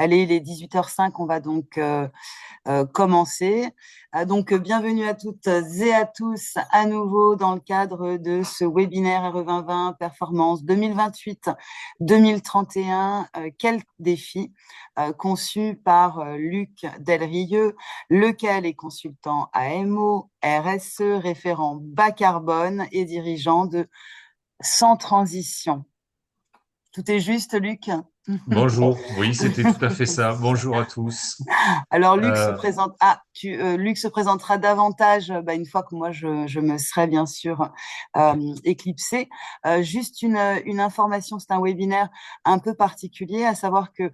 Allez, il est 18h05, on va donc commencer. Bienvenue à toutes et à tous à nouveau dans le cadre de ce webinaire RE 2020 Performance 2028-2031. Quel défi conçu par Luc Delrieux, lequel est consultant AMO, RSE, référent bas carbone et dirigeant de Sans Transition. Tout est juste, Luc? Bonjour, oui, c'était tout à fait ça. Bonjour à tous. Alors, Luc se Euh, présente. Luc se présentera davantage une fois que moi je me serai bien sûr éclipsée. Juste une information, c'est un webinaire un peu particulier, à savoir que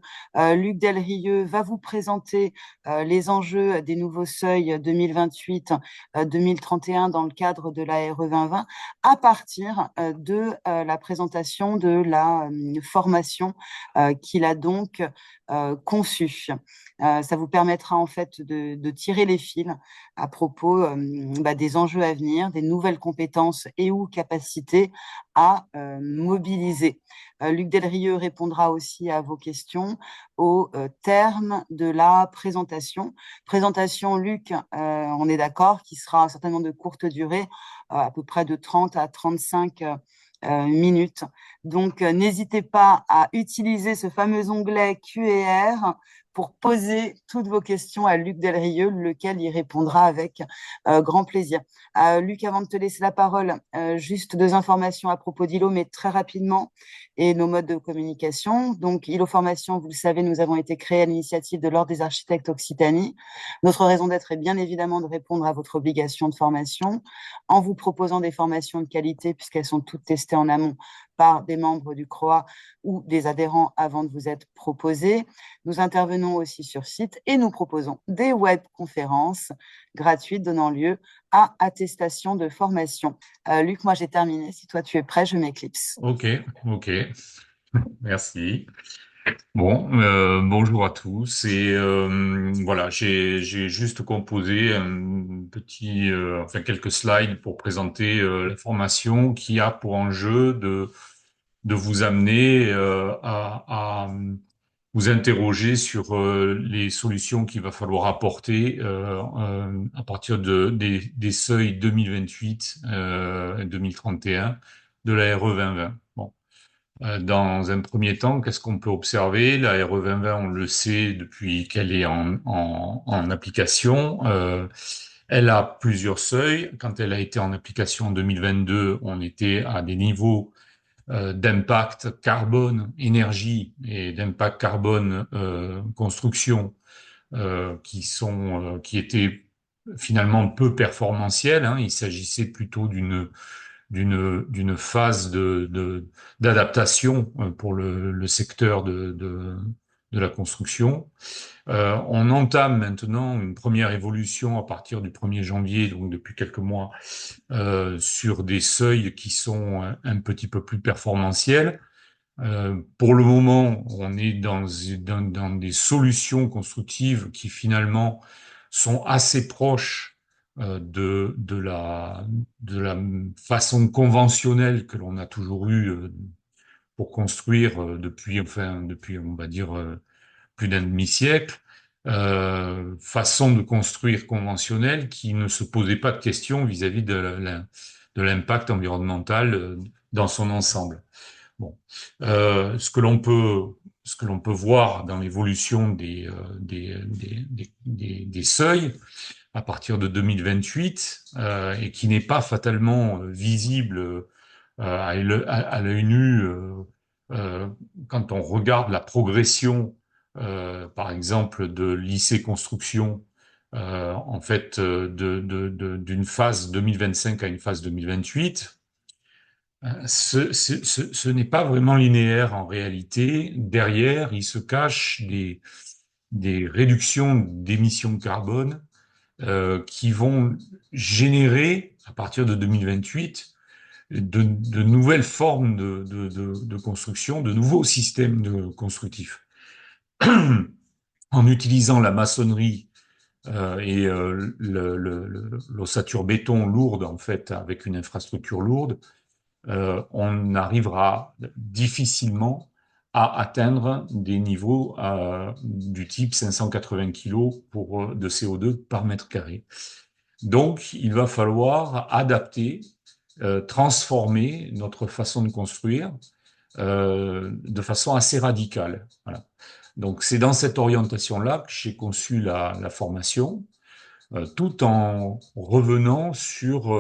Luc Delrieux va vous présenter les enjeux des nouveaux seuils 2028-2031 dans le cadre de la RE 2020 à partir de la présentation de la formation qu'il a donc conçue. Ça vous permettra en fait de tirer les fils à propos des enjeux à venir, des nouvelles compétences et ou capacités à mobiliser. Luc Delrieux répondra aussi à vos questions au terme de la présentation. Présentation, Luc, on est d'accord, qui sera certainement de courte durée, à peu près de 30 à 35 minutes. Donc, n'hésitez pas à utiliser ce fameux onglet Q&R pour poser toutes vos questions à Luc Delrieux, lequel y répondra avec grand plaisir. Luc, avant de te laisser la parole, juste deux informations à propos d'ILO, mais très rapidement, et nos modes de communication. Donc, ILO Formation, vous le savez, nous avons été créés à l'initiative de l'Ordre des architectes Occitanie. Notre raison d'être est bien évidemment de répondre à votre obligation de formation en vous proposant des formations de qualité, puisqu'elles sont toutes testées en amont par des membres du CROA ou des adhérents avant de vous être proposées. Nous intervenons aussi sur site et nous proposons des webconférences gratuites donnant lieu à attestation de formation. Luc, moi j'ai terminé. Si toi tu es prêt, je m'éclipse. ok, ok, merci. Bon, bonjour à tous. Et voilà, j'ai juste composé un petit, enfin quelques slides pour présenter la formation qui a pour enjeu de vous amener à vous interroger sur les solutions qu'il va falloir apporter à partir des seuils 2028 et 2031 de la RE 2020. Bon. Dans un premier temps, qu'est-ce qu'on peut observer? La RE 2020, on le sait depuis qu'elle est en application. Elle a plusieurs seuils. Quand elle a été en application en 2022, on était à des niveaux d'impact carbone énergie et d'impact carbone construction qui étaient finalement peu performantiels, hein. Il s'agissait plutôt d'une phase d'adaptation pour le secteur de la construction. On entame maintenant une première évolution à partir du 1er janvier, donc depuis quelques mois, sur des seuils qui sont un petit peu plus performantiels. Pour le moment, on est dans des solutions constructives qui finalement sont assez proches de la façon conventionnelle que l'on a toujours eue pour construire depuis, on va dire, plus d'un demi-siècle. Façon de construire conventionnelle qui ne se posait pas de questions vis-à-vis de l'impact environnemental dans son ensemble. Bon, ce que l'on peut voir dans l'évolution des seuils à partir de 2028 et qui n'est pas fatalement visible à l'œil nu quand on regarde la progression, par exemple, de lycée construction, en fait, d'une phase 2025 à une phase 2028. Ce n'est pas vraiment linéaire en réalité. Derrière, il se cache des réductions d'émissions de carbone qui vont générer, à partir de 2028, de nouvelles formes de construction, de nouveaux systèmes constructifs. En utilisant la maçonnerie et l'ossature béton lourde, en fait, avec une infrastructure lourde, on arrivera difficilement à atteindre des niveaux du type 580 kg de CO2 par mètre carré. Donc, il va falloir adapter, transformer notre façon de construire de façon assez radicale. Voilà. Donc, c'est dans cette orientation-là que j'ai conçu la formation, tout en revenant sur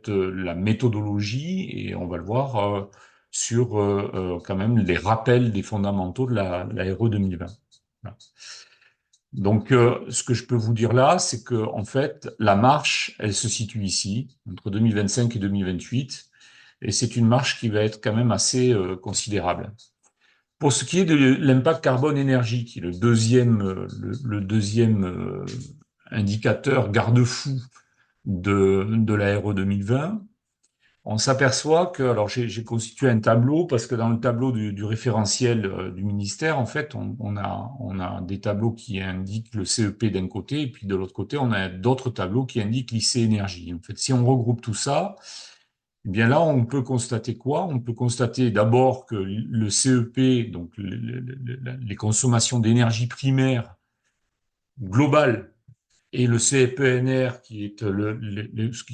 la méthodologie, et on va le voir sur quand même les rappels des fondamentaux de la RE 2020. Voilà. Donc, ce que je peux vous dire là, c'est que en fait, la marche, elle se situe ici, entre 2025 et 2028, et c'est une marche qui va être quand même assez considérable. Pour ce qui est de l'impact carbone-énergie, qui est le deuxième indicateur garde-fou de la RE 2020, on s'aperçoit que, alors j'ai constitué un tableau parce que dans le tableau du référentiel du ministère, en fait, on a des tableaux qui indiquent le CEP d'un côté et puis de l'autre côté, on a d'autres tableaux qui indiquent l'IC énergie. En fait, si on regroupe tout ça, eh bien là, on peut constater quoi? On peut constater d'abord que le CEP, donc les consommations d'énergie primaire globales, et le CEPNR, qui est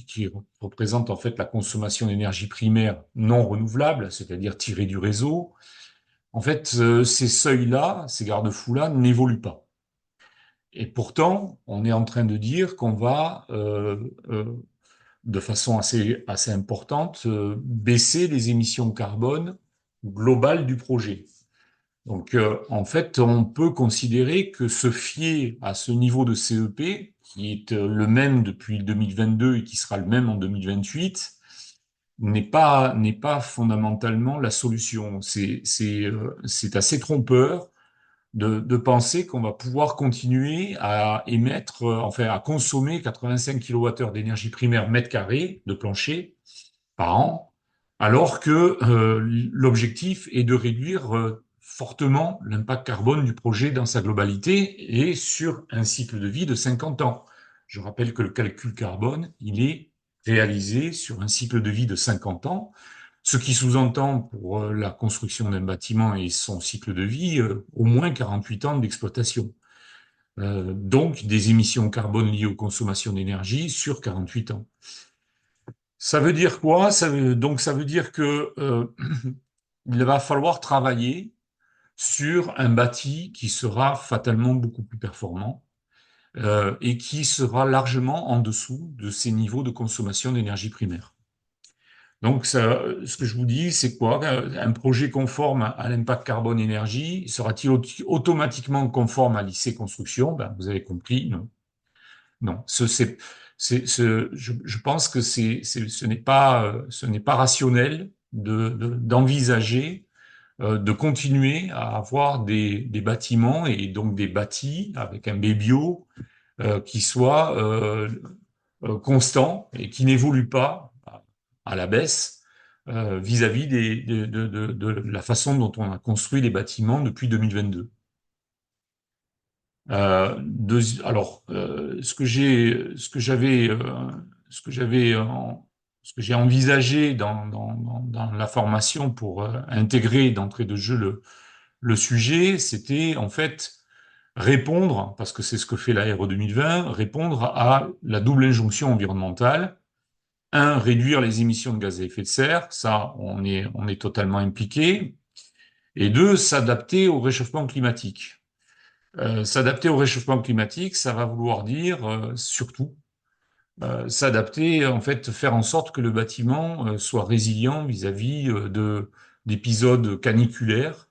qui représente en fait la consommation d'énergie primaire non renouvelable, c'est-à-dire tirée du réseau, en fait, ces seuils-là, ces garde-fous-là n'évoluent pas. Et pourtant, on est en train de dire qu'on va, de façon assez importante, baisser les émissions carbone globales du projet. Donc, en fait, on peut considérer que se fier à ce niveau de CEP, qui est le même depuis 2022 et qui sera le même en 2028, n'est pas fondamentalement la solution. C'est assez trompeur de penser qu'on va pouvoir continuer à émettre, enfin, à consommer 85 kWh d'énergie primaire mètre carré de plancher par an, alors que l'objectif est de réduire fortement l'impact carbone du projet dans sa globalité et sur un cycle de vie de 50 ans. Je rappelle que le calcul carbone, il est réalisé sur un cycle de vie de 50 ans, ce qui sous-entend pour la construction d'un bâtiment et son cycle de vie au moins 48 ans d'exploitation. Donc des émissions carbone liées aux consommations d'énergie sur 48 ans. Ça veut dire quoi? Donc ça veut dire que il va falloir travailler sur un bâti qui sera fatalement beaucoup plus performant et qui sera largement en dessous de ces niveaux de consommation d'énergie primaire. Donc ça, ce que je vous dis, c'est quoi? Un projet conforme à l'impact carbone-énergie sera-t-il automatiquement conforme à l'IC construction? Ben, vous avez compris, non. Non, je pense que ce n'est pas rationnel d'envisager de continuer à avoir des bâtiments et donc des bâtis avec un bébio qui soit constant et qui n'évolue pas à la baisse vis-à-vis de la façon dont on a construit les bâtiments depuis 2022. Alors, ce que j'avais, ce que j'ai envisagé dans la formation pour intégrer d'entrée de jeu le sujet, c'était en fait répondre, parce que c'est ce que fait la RE 2020, répondre à la double injonction environnementale. Un, réduire les émissions de gaz à effet de serre, ça, on est totalement impliqué. Et deux, s'adapter au réchauffement climatique. S'adapter au réchauffement climatique, ça va vouloir dire surtout s'adapter, en fait, faire en sorte que le bâtiment soit résilient vis-à-vis d'épisodes caniculaires,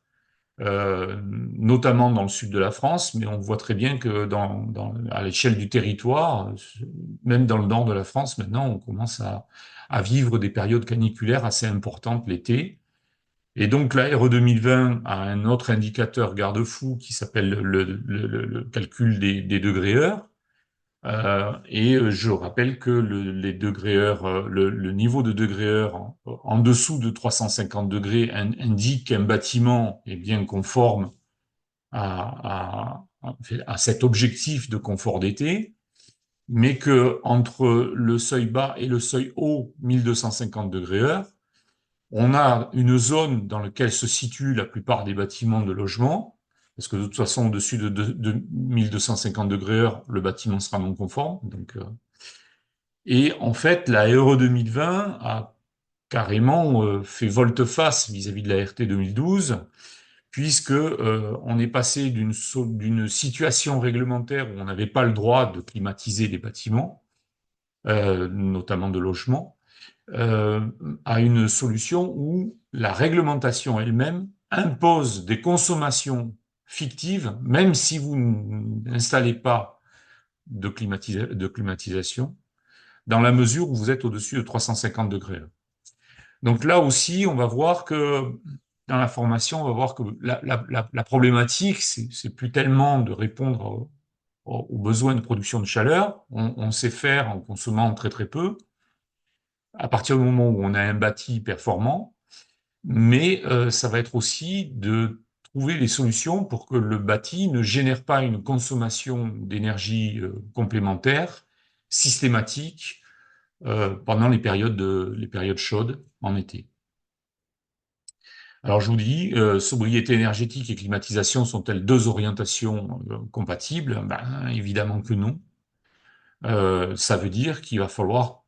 notamment dans le sud de la France, mais on voit très bien que à l'échelle du territoire, même dans le nord de la France, maintenant, on commence à vivre des périodes caniculaires assez importantes l'été. Et donc la RE 2020 a un autre indicateur garde-fou qui s'appelle le calcul des degrés heure. Et je rappelle que les degrés heure, le niveau de degrés heure en dessous de 350 degrés indique qu'un bâtiment est bien conforme à cet objectif de confort d'été, mais que entre le seuil bas et le seuil haut, 1250 degrés heure, On a une zone dans laquelle se situent la plupart des bâtiments de logement, parce que de toute façon, au-dessus de 1250 degrés heure, le bâtiment sera non conforme. Et en fait, la RE 2020 a carrément fait volte-face vis-à-vis de la RT 2012, puisque on est passé d'une situation réglementaire où on n'avait pas le droit de climatiser les bâtiments, notamment de logement, euh, à une solution où la réglementation elle-même impose des consommations fictives, même si vous n'installez pas de climatisation, dans la mesure où vous êtes au-dessus de 350 degrés. Donc là aussi, on va voir que dans la formation, on va voir que la problématique, c'est plus tellement de répondre aux besoins de production de chaleur. On sait faire en consommant très très peu, à partir du moment où on a un bâti performant, mais ça va être aussi de trouver des solutions pour que le bâti ne génère pas une consommation d'énergie complémentaire systématique pendant les périodes chaudes en été. Alors je vous dis, sobriété énergétique et climatisation sont-elles deux orientations compatibles? Ben, évidemment que non. Ça veut dire qu'il va falloir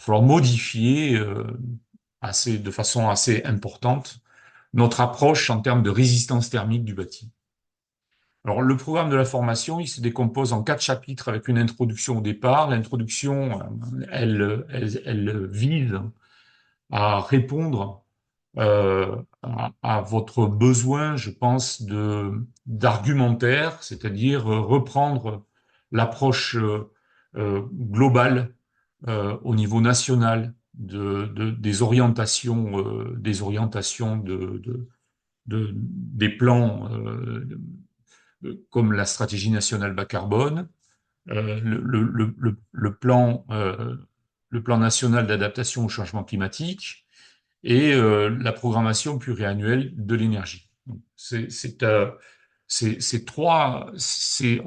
modifier de façon assez importante notre approche en termes de résistance thermique du bâti. Alors, le programme de la formation, il se décompose en 4 chapitres avec une introduction au départ. L'introduction, elle vise à répondre à votre besoin, je pense, d'argumentaire, c'est-à-dire reprendre l'approche globale au niveau national des orientations des plans comme la stratégie nationale bas carbone, le plan national d'adaptation au changement climatique et la programmation pluriannuelle de l'énergie. On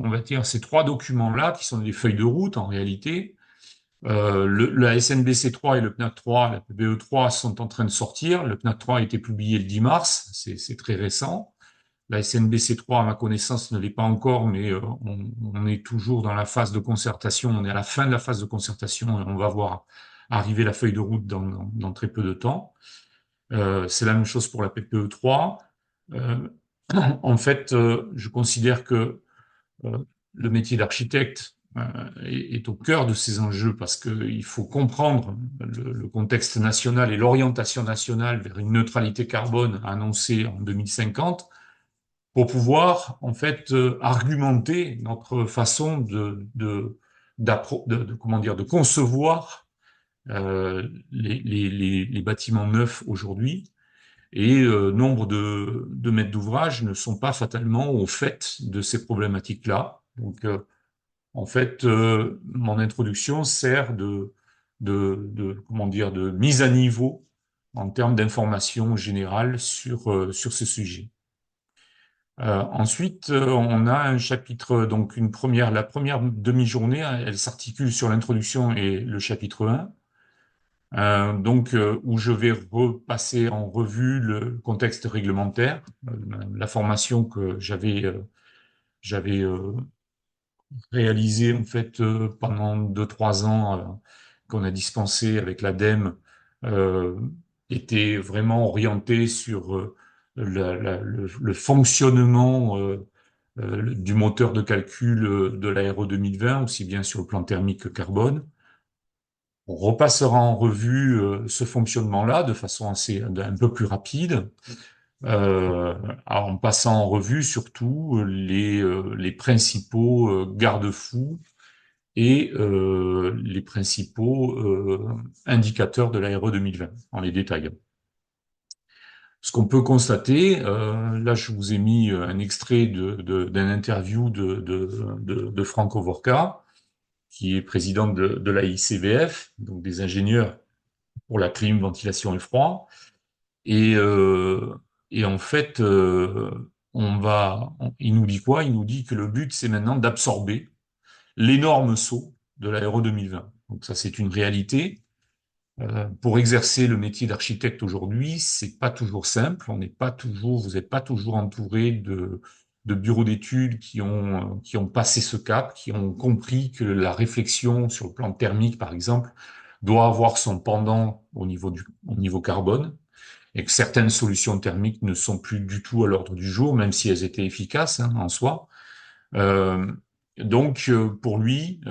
va dire, ces trois documents-là, qui sont des feuilles de route en réalité, la SNBC 3 et le PNAC 3, la PBE 3 sont en train de sortir. Le PNAC 3 a été publié le 10 mars, c'est très récent. La SNBC 3, à ma connaissance, ne l'est pas encore, mais on est toujours dans la phase de concertation. On est à la fin de la phase de concertation et on va voir arriver la feuille de route dans très peu de temps. C'est la même chose pour la PPE 3. Euh, En fait, je considère que euh, le métier d'architecte est au cœur de ces enjeux parce qu'il faut comprendre le contexte national et l'orientation nationale vers une neutralité carbone annoncée en 2050 pour pouvoir en fait argumenter notre façon comment dire, de concevoir les bâtiments neufs aujourd'hui. Et nombre de maîtres d'ouvrage ne sont pas fatalement au fait de ces problématiques-là. Donc, en fait, mon introduction sert comment dire, de mise à niveau en termes d'information générale sur ce sujet. Ensuite, on a un chapitre, donc la première demi-journée, elle s'articule sur l'introduction et le chapitre 1. Où je vais repasser en revue le contexte réglementaire, la formation que j'avais réalisée en fait pendant 2, 3 ans qu'on a dispensé avec l'ADEME euh, était vraiment orientée sur le fonctionnement du moteur de calcul de la RE 2020, aussi bien sur le plan thermique que carbone. On repassera en revue ce fonctionnement-là de façon un peu plus rapide, euh, en passant en revue surtout les principaux garde-fous et les principaux indicateurs de la RE 2020 en les détaillant. Ce qu'on peut constater, là je vous ai mis un extrait d'un interview de Franco Vorka, qui est président de la ICVF, donc des ingénieurs pour la clim, ventilation et froid. Et, euh, et en fait, il nous dit quoi? Il nous dit que le but, c'est maintenant d'absorber l'énorme saut de la RE 2020. Donc ça, c'est une réalité. Pour exercer le métier d'architecte aujourd'hui, c'est pas toujours simple. On n'est pas toujours, vous n'êtes pas toujours entouré de bureaux d'études qui ont passé ce cap, qui ont compris que la réflexion sur le plan thermique, par exemple, doit avoir son pendant au niveau carbone, et que certaines solutions thermiques ne sont plus du tout à l'ordre du jour, même si elles étaient efficaces, hein, en soi. Euh, pour lui,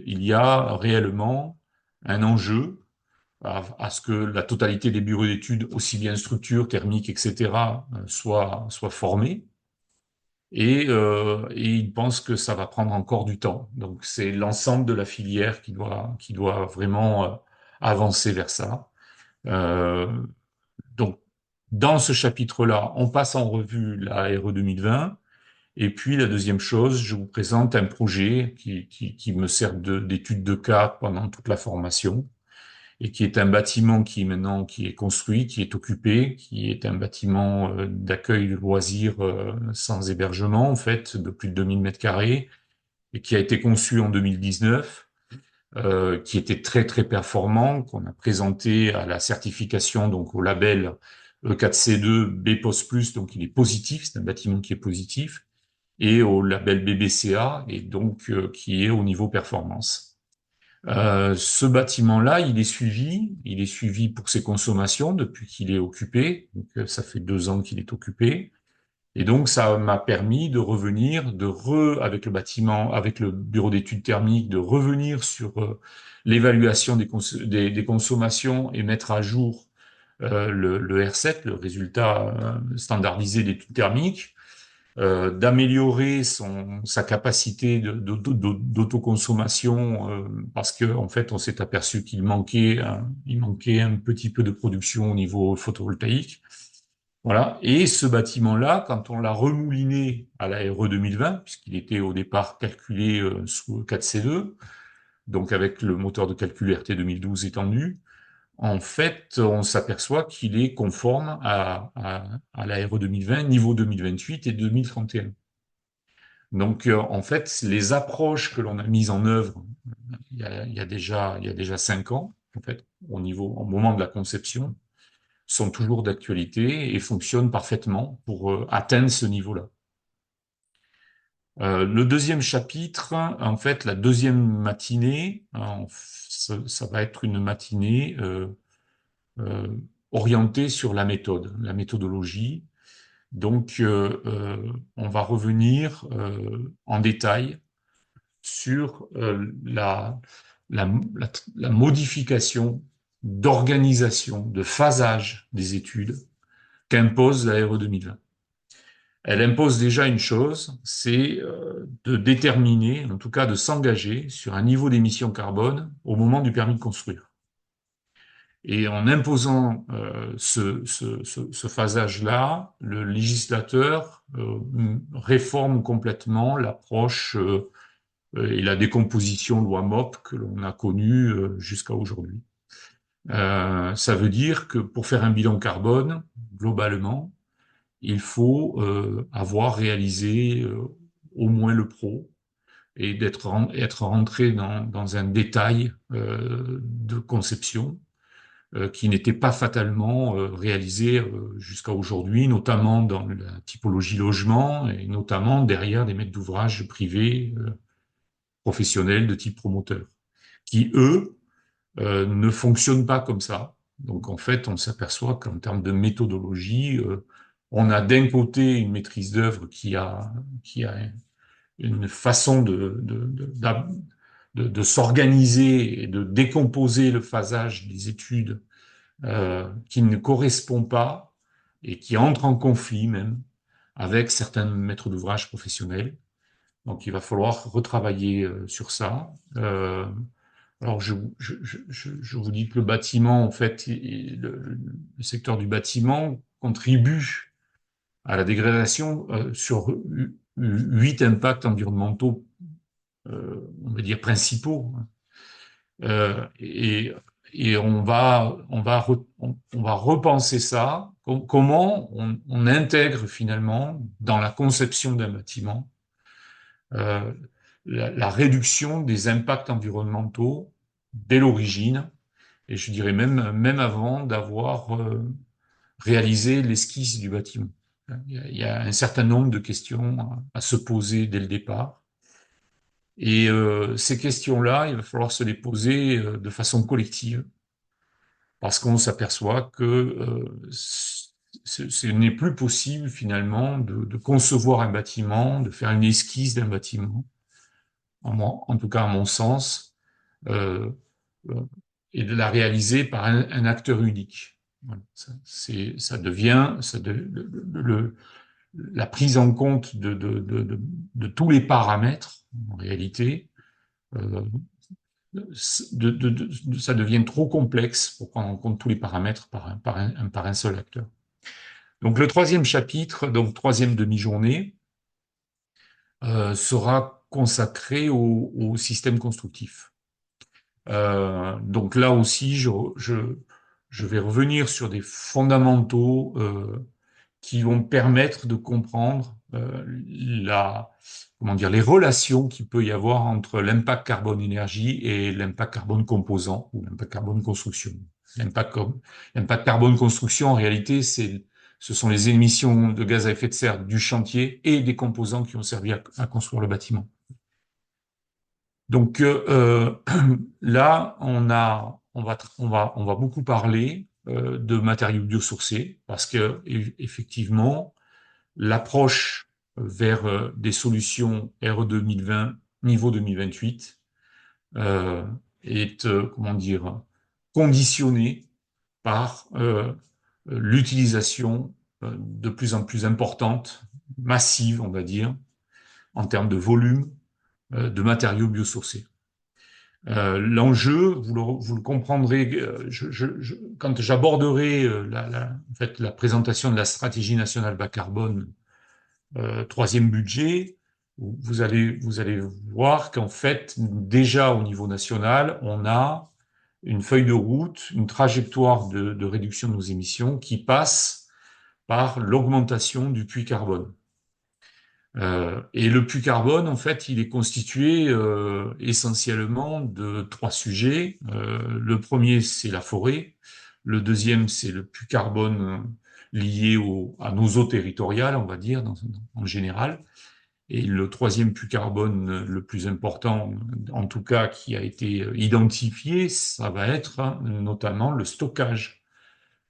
il y a réellement un enjeu à ce que la totalité des bureaux d'études, aussi bien structure, thermique, etc., soient formés. Et il pense que ça va prendre encore du temps. Donc c'est l'ensemble de la filière qui doit vraiment avancer vers ça. Euh, donc dans ce chapitre-là, on passe en revue la RE 2020. Et puis la deuxième chose, je vous présente un projet qui me sert d'étude de cas pendant toute la formation et qui est un bâtiment qui est construit, qui est occupé, qui est un bâtiment d'accueil de loisirs sans hébergement, en fait, de plus de 2000 mètres carrés, et qui a été conçu en 2019, qui était très très performant, qu'on a présenté à la certification, donc au label E4C2 B++, donc il est positif, c'est un bâtiment qui est positif, et au label BBCA, et donc qui est au niveau performance. Ce bâtiment-là, il est suivi pour ses consommations depuis qu'il est occupé. Donc, ça fait 2 ans qu'il est occupé. Et donc, ça m'a permis de revenir, avec le bâtiment, avec le bureau d'études thermiques, de revenir sur l'évaluation des consommations et mettre à jour le R7, le résultat standardisé d'études thermiques, d'améliorer sa capacité d'autoconsommation parce que en fait on s'est aperçu il manquait un petit peu de production au niveau photovoltaïque. Voilà. Et ce bâtiment-là, quand on l'a remouliné à la RE 2020, puisqu'il était au départ calculé sous 4C2, donc avec le moteur de calcul RT 2012 étendu, en fait, on s'aperçoit qu'il est conforme à la RE 2020, niveau 2028 et 2031. Donc, en fait, les approches que l'on a mises en œuvre il y a déjà 5 ans, en fait, au moment de la conception, sont toujours d'actualité et fonctionnent parfaitement pour atteindre ce niveau-là. Le deuxième chapitre, en fait, la deuxième matinée, ça va être une matinée euh, orientée sur la méthode, la méthodologie. Donc, on va revenir en détail sur la modification d'organisation, de phasage des études qu'impose la RE 2020. Elle impose déjà une chose, c'est de déterminer, en tout cas de s'engager sur un niveau d'émission carbone au moment du permis de construire. Et en imposant ce phasage-là, le législateur réforme complètement l'approche et la décomposition loi MOP que l'on a connue jusqu'à aujourd'hui. Ça veut dire que pour faire un bilan carbone, globalement, il faut avoir réalisé au moins le pro et être rentré dans un détail de conception qui n'était pas fatalement réalisé jusqu'à aujourd'hui, notamment dans la typologie logement et notamment derrière des maîtres d'ouvrage privés professionnels de type promoteur, qui, eux, ne fonctionnent pas comme ça. Donc, en fait, on s'aperçoit qu'en termes de méthodologie, on a d'un côté une maîtrise d'œuvre qui a une façon de s'organiser et de décomposer le phasage des études qui ne correspond pas et qui entre en conflit même avec certains maîtres d'ouvrage professionnels. Donc, il va falloir retravailler sur ça. Alors, je vous dis que le bâtiment, en fait, le secteur du bâtiment contribue à la dégradation sur 8 impacts environnementaux, on va dire principaux. Euh, et, et on va repenser ça. Comment on intègre finalement dans la conception d'un bâtiment la réduction des impacts environnementaux dès l'origine et je dirais même avant d'avoir réalisé l'esquisse du bâtiment. Il y a un certain nombre de questions à se poser dès le départ. Et ces questions-là, il va falloir se les poser de façon collective, parce qu'on s'aperçoit que ce n'est plus possible finalement de concevoir un bâtiment, de faire une esquisse d'un bâtiment, en tout cas à mon sens, euh, euh, et de la réaliser par un acteur unique. Voilà. Ça devient la prise en compte de tous les paramètres, en réalité, euh, ça devient trop complexe pour prendre en compte tous les paramètres par un seul acteur. Donc le troisième chapitre, donc troisième demi-journée, sera consacré au système constructif. Donc là aussi, je vais revenir sur des fondamentaux qui vont permettre de comprendre comment dire, les relations qu'il peut y avoir entre l'impact carbone-énergie et l'impact carbone composant ou l'impact carbone construction. L'impact, l'impact carbone construction, en réalité, ce sont les émissions de gaz à effet de serre du chantier et des composants qui ont servi à construire le bâtiment. Donc là, on va beaucoup parler de matériaux biosourcés parce que effectivement, l'approche vers des solutions RE 2020, niveau 2028, euh, est, comment dire, conditionnée par l'utilisation de plus en plus importante, massive, on va dire, en termes de volume, de matériaux biosourcés. L'enjeu, vous le comprendrez, quand j'aborderai en fait, la présentation de la stratégie nationale bas carbone, troisième budget, vous allez voir qu'en fait, déjà au niveau national, on a une feuille de route, une trajectoire de réduction de nos émissions qui passe par l'augmentation du puits carbone. Et le puits carbone, en fait, il est constitué essentiellement de trois sujets. Le premier, c'est la forêt. Le deuxième, c'est le puits carbone lié à nos eaux territoriales, on va dire, en général. Et le troisième puits carbone le plus important, en tout cas qui a été identifié, ça va être notamment le stockage.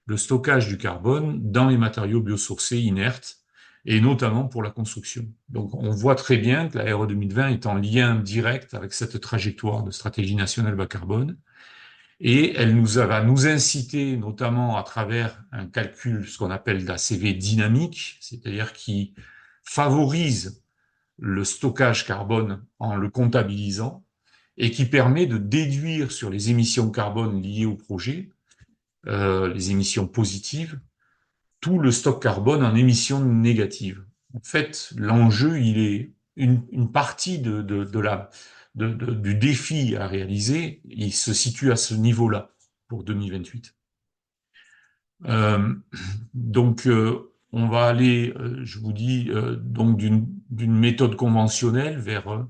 Le stockage du carbone dans les matériaux biosourcés inertes, et notamment pour la construction. Donc on voit très bien que la RE 2020 est en lien direct avec cette trajectoire de stratégie nationale bas carbone, et elle va nous inciter, notamment à travers un calcul, ce qu'on appelle d'ACV dynamique, c'est-à-dire qui favorise le stockage carbone en le comptabilisant et qui permet de déduire sur les émissions carbone liées au projet, les émissions positives, tout le stock carbone en émissions négatives. En fait, l'enjeu, il est une partie du défi à réaliser, il se situe à ce niveau-là pour 2028. Euh, donc, on va aller, je vous dis, donc d'une méthode conventionnelle vers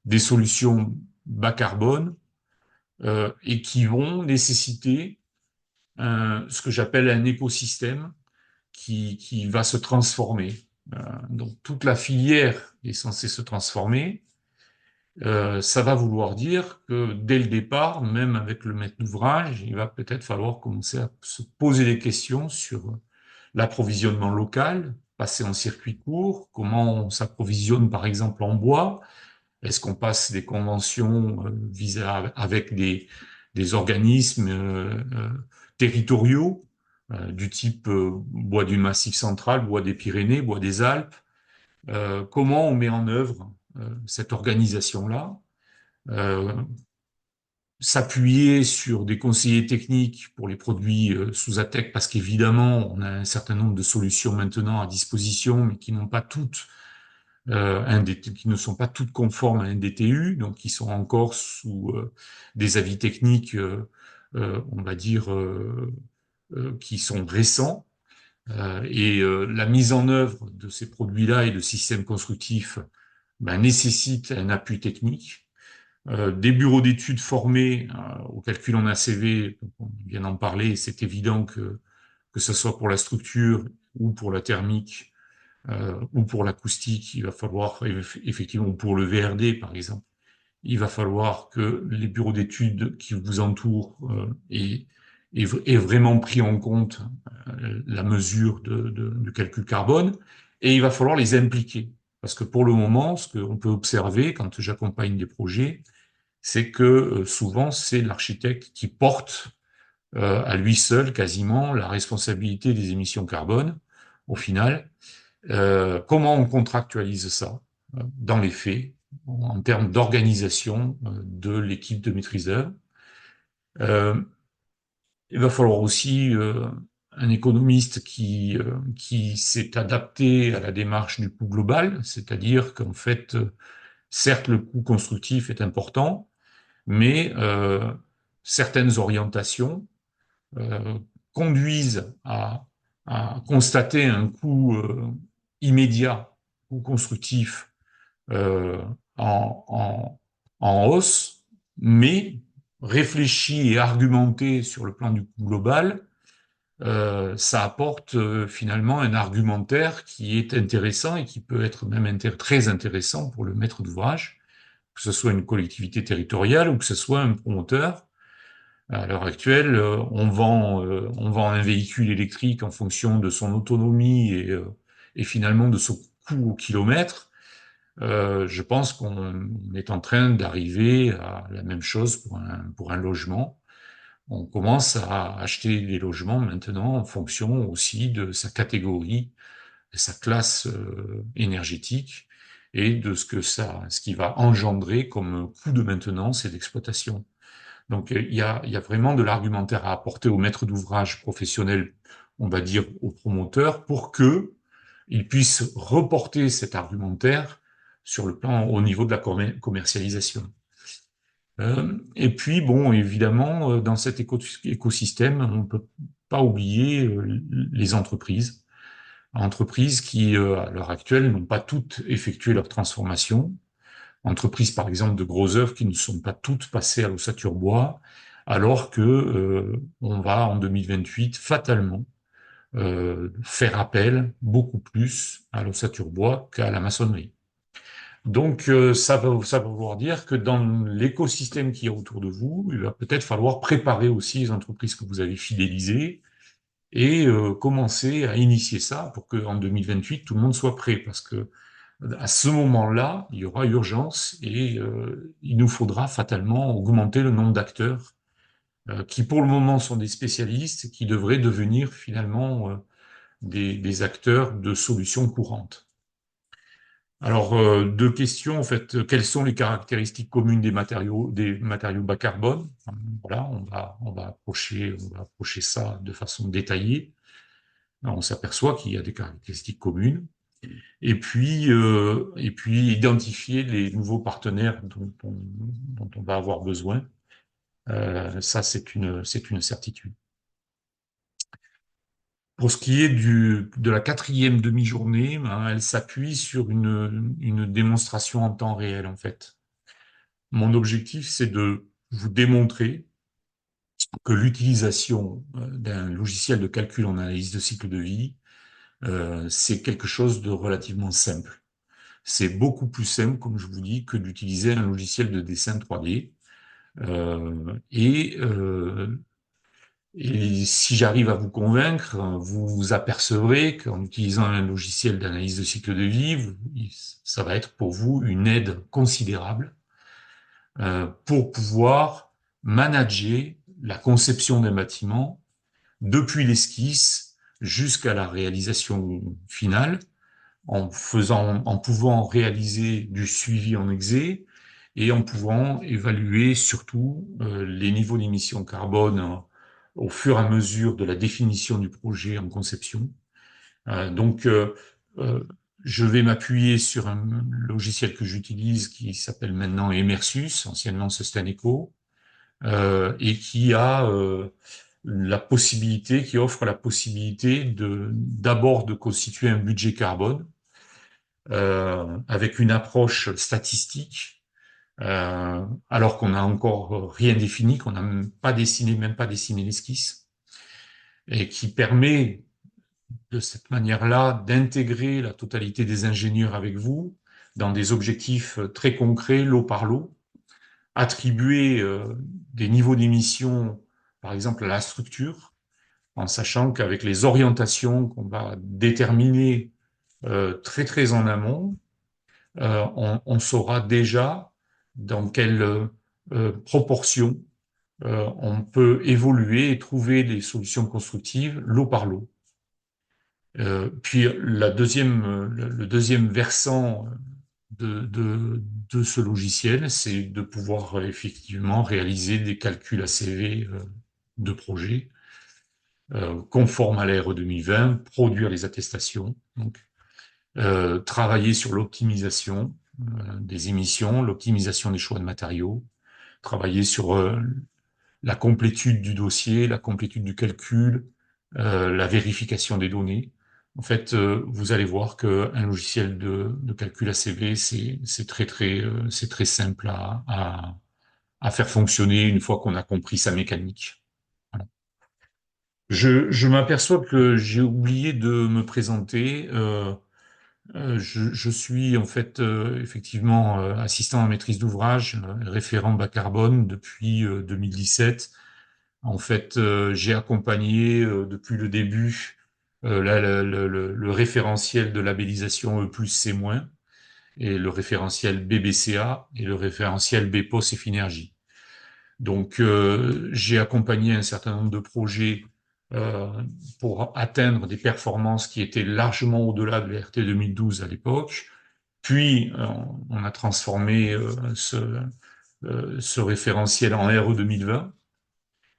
des solutions bas carbone et qui vont nécessiter ce que j'appelle un écosystème qui va se transformer. Donc, toute la filière est censée se transformer. Ça va vouloir dire que dès le départ, même avec le maître d'ouvrage, il va peut-être falloir commencer à se poser des questions sur l'approvisionnement local, passer en circuit court, comment on s'approvisionne par exemple en bois, est-ce qu'on passe des conventions avec des organismes territoriaux du type bois du Massif central, bois des Pyrénées, bois des Alpes, comment on met en œuvre cette organisation-là, euh, s'appuyer sur des conseillers techniques pour les produits sous ATEC, parce qu'évidemment, on a un certain nombre de solutions maintenant à disposition, mais qui n'ont pas toutes qui ne sont pas toutes conformes à un DTU, donc qui sont encore sous des avis techniques, on va dire, qui sont récents. Et la mise en œuvre de ces produits-là et de systèmes constructifs ben, nécessite un appui technique. Des bureaux d'études formés au calcul en ACV, vient d'en parler, c'est évident que ce soit pour la structure ou pour la thermique ou pour l'acoustique, il va falloir effectivement, ou pour le VRD par exemple, il va falloir que les bureaux d'études qui vous entourent aient vraiment pris en compte la mesure de calcul carbone, et il va falloir les impliquer. Parce que pour le moment, ce qu'on peut observer quand j'accompagne des projets, c'est que souvent c'est l'architecte qui porte à lui seul quasiment la responsabilité des émissions carbone au final. Comment on contractualise ça dans les faits, en termes d'organisation de l'équipe de maîtrise d'œuvre? Euh, il va falloir aussi un économiste qui s'est adapté à la démarche du coût global, c'est-à-dire qu'en fait, certes, le coût constructif est important, mais certaines orientations euh, conduisent à constater un coût immédiat ou constructif euh, en, en, en hausse, mais réfléchi et argumenté sur le plan du coût global, ça apporte finalement un argumentaire qui est intéressant et qui peut être même très intéressant pour le maître d'ouvrage, que ce soit une collectivité territoriale ou que ce soit un promoteur. À l'heure actuelle, on vend un véhicule électrique en fonction de son autonomie et finalement de son coût au kilomètre. Je pense qu'on est en train d'arriver à la même chose pour un logement. On commence à acheter des logements maintenant en fonction aussi de sa catégorie, de sa classe énergétique et de ce qui va engendrer comme coût de maintenance et d'exploitation. Donc il y a vraiment de l'argumentaire à apporter aux maîtres d'ouvrage professionnels, on va dire aux promoteurs, pour que ils puissent reporter cet argumentaire sur le plan au niveau de la commercialisation. Et puis, bon, évidemment, dans cet écosystème, on ne peut pas oublier les entreprises. Entreprises qui, à l'heure actuelle, n'ont pas toutes effectué leur transformation. Entreprises, par exemple, de gros œuvres qui ne sont pas toutes passées à l'ossature bois, alors que on va, en 2028, fatalement, faire appel beaucoup plus à l'ossature bois qu'à la maçonnerie. Donc, ça va vouloir dire que dans l'écosystème qui est autour de vous, il va peut-être falloir préparer aussi les entreprises que vous avez fidélisées et commencer à initier ça pour qu'en 2028, tout le monde soit prêt. Parce que à ce moment-là, il y aura urgence et il nous faudra fatalement augmenter le nombre d'acteurs qui, pour le moment, sont des spécialistes et qui devraient devenir finalement des acteurs de solutions courantes. Alors, deux questions, en fait. Quelles sont les caractéristiques communes des matériaux bas carbone? Enfin, voilà, on va approcher ça de façon détaillée. Alors, on s'aperçoit qu'il y a des caractéristiques communes. Et puis identifier les nouveaux partenaires dont on va avoir besoin. Ça, c'est une certitude. Pour ce qui est de la quatrième demi-journée, ben, elle s'appuie sur une démonstration en temps réel, en fait. Mon objectif, c'est de vous démontrer que l'utilisation d'un logiciel de calcul en analyse de cycle de vie, c'est quelque chose de relativement simple. C'est beaucoup plus simple, comme je vous dis, que d'utiliser un logiciel de dessin 3D. Euh, et, euh, et si j'arrive à vous convaincre, vous vous apercevrez qu'en utilisant un logiciel d'analyse de cycle de vie, ça va être pour vous une aide considérable pour pouvoir manager la conception d'un bâtiment depuis l'esquisse jusqu'à la réalisation finale, en pouvant réaliser du suivi en exé et en pouvant évaluer surtout les niveaux d'émissions carbone au fur et à mesure de la définition du projet en conception. Donc, euh, je vais m'appuyer sur un logiciel que j'utilise qui s'appelle maintenant Emersus, anciennement Sustaineco, et qui a qui offre la possibilité d'abord de constituer un budget carbone avec une approche statistique alors qu'on n'a encore rien défini, qu'on n'a même pas dessiné l'esquisse, et qui permet de cette manière-là d'intégrer la totalité des ingénieurs avec vous dans des objectifs très concrets, lot par lot, attribuer des niveaux d'émission, par exemple, à la structure, en sachant qu'avec les orientations qu'on va déterminer très très en amont, on saura déjà dans quelle proportion on peut évoluer et trouver des solutions constructives lot par lot. Puis le deuxième versant de ce logiciel, c'est de pouvoir effectivement réaliser des calculs ACV de projet conformes à l'ARE 2020, produire les attestations, donc travailler sur l'optimisation des émissions, l'optimisation des choix de matériaux, travailler sur la complétude du dossier, la complétude du calcul, la vérification des données. En fait, vous allez voir qu'un logiciel de calcul ACV, c'est très simple à faire fonctionner une fois qu'on a compris sa mécanique. Voilà. Je m'aperçois que j'ai oublié de me présenter. Je suis en fait effectivement assistant à maîtrise d'ouvrage, référent bas carbone depuis 2017. En fait, j'ai accompagné depuis le début le référentiel de labellisation E+, C-, et le référentiel BBCA et le référentiel BPOS et Finergie. Donc, j'ai accompagné un certain nombre de projets euh, pour atteindre des performances qui étaient largement au-delà de l'RT 2012 à l'époque. Puis, on a transformé ce référentiel en RE 2020.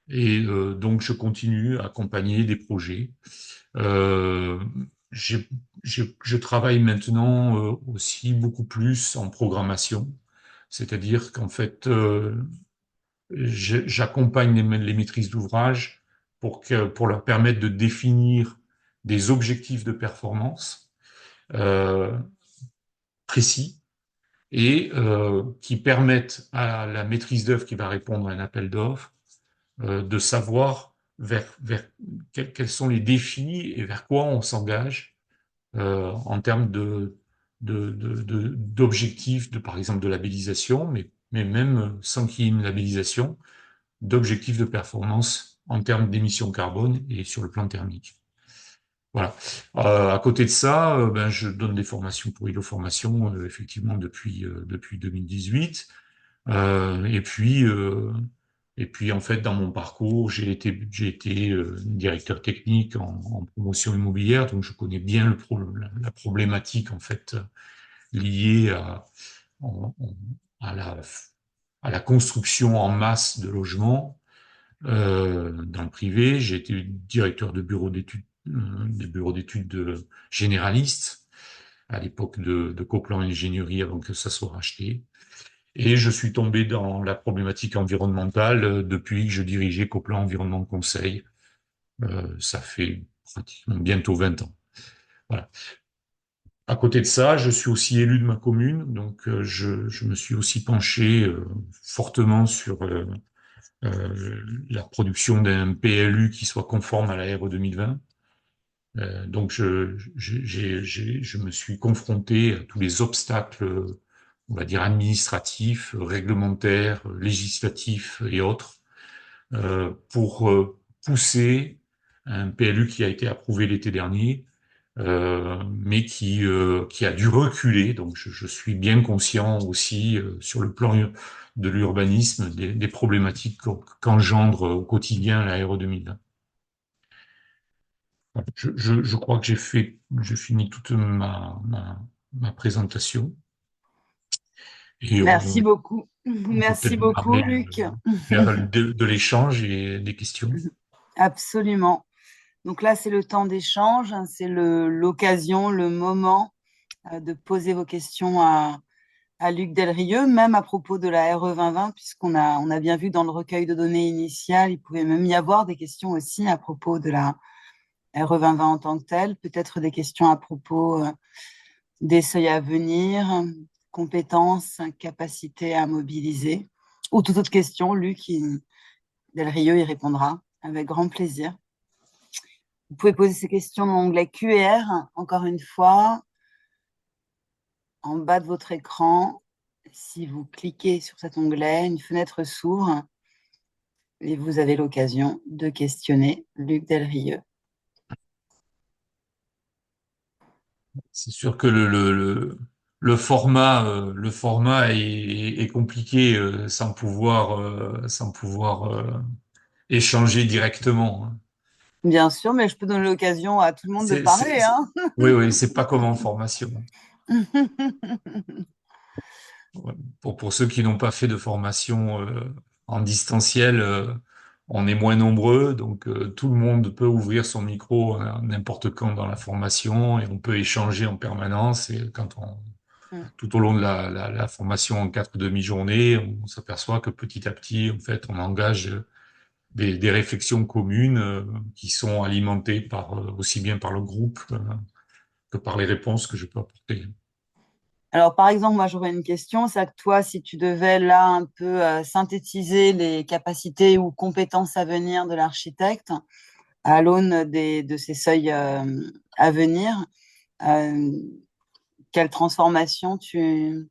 Et donc, je continue à accompagner des projets. Euh, je travaille maintenant aussi beaucoup plus en programmation, c'est-à-dire qu'en fait, j'accompagne les maîtrises d'ouvrage pour leur permettre de définir des objectifs de performance euh, précis et qui permettent à la maîtrise d'œuvre qui va répondre à un appel d'offres de savoir vers quels sont les défis et vers quoi on s'engage en termes d'objectifs, par exemple de labellisation, mais même sans qu'il y ait une labellisation, d'objectifs de performance en termes d'émissions carbone et sur le plan thermique. Voilà. À côté de ça, ben, je donne des formations pour ILO Formation, effectivement, depuis 2018. Euh, et puis, euh, et puis, en fait, dans mon parcours, j'ai été directeur technique en promotion immobilière, donc je connais bien la problématique, en fait, liée en- en- à à la construction en masse de logements dans le privé. J'ai été directeur de bureau d'études, des bureaux d'études généralistes à l'époque de Coplan Ingénierie avant que ça soit racheté. Et je suis tombé dans la problématique environnementale depuis que je dirigeais Coplan Environnement Conseil. Ça fait pratiquement bientôt 20 ans. Voilà. À côté de ça, je suis aussi élu de ma commune, donc je me suis aussi penché fortement sur la production d'un PLU qui soit conforme à la RE 2020. Donc je me suis confronté à tous les obstacles, on va dire administratifs, réglementaires, législatifs et autres, pour pousser un PLU qui a été approuvé l'été dernier, mais qui a dû reculer. Donc je suis bien conscient aussi sur le plan de l'urbanisme des problématiques qu'engendre au quotidien la RE 2020. Voilà. Je crois que j'ai fini toute ma présentation et Merci beaucoup. on peut Merci peut-être beaucoup, démarrer Luc. faire de l'échange et des questions. Absolument. Donc là, c'est le temps d'échange, hein, c'est l'occasion, le moment de poser vos questions à Luc Delrieux, même à propos de la RE 2020, on a bien vu dans le recueil de données initial, il pouvait même y avoir des questions aussi à propos de la RE 2020 en tant que telle, peut-être des questions à propos des seuils à venir, compétences, capacité à mobiliser? Ou toute autre question, Luc Del Rio y répondra avec grand plaisir. Vous pouvez poser ces questions dans l'onglet QR, encore une fois, en bas de votre écran. Si vous cliquez sur cet onglet, une fenêtre s'ouvre et vous avez l'occasion de questionner Luc Del Rio. C'est sûr que le format est compliqué sans pouvoir échanger directement, hein. Bien sûr, mais je peux donner l'occasion à tout le monde de C'est, c'est, parler, c'est- hein. oui, oui, c'est pas comme en formation. Ouais. Pour ceux qui n'ont pas fait de formation en distanciel, on est moins nombreux, donc tout le monde peut ouvrir son micro n'importe quand dans la formation et on peut échanger en permanence. Et tout au long de la formation en 4 demi-journées, on s'aperçoit que petit à petit, en fait, on engage des réflexions communes qui sont alimentées aussi bien par le groupe que par les réponses que je peux apporter. Alors, par exemple, moi, j'aurais une question, c'est que toi, si tu devais là un peu synthétiser les capacités ou compétences à venir de l'architecte à l'aune de ces seuils à venir, euh, quelle transformation tu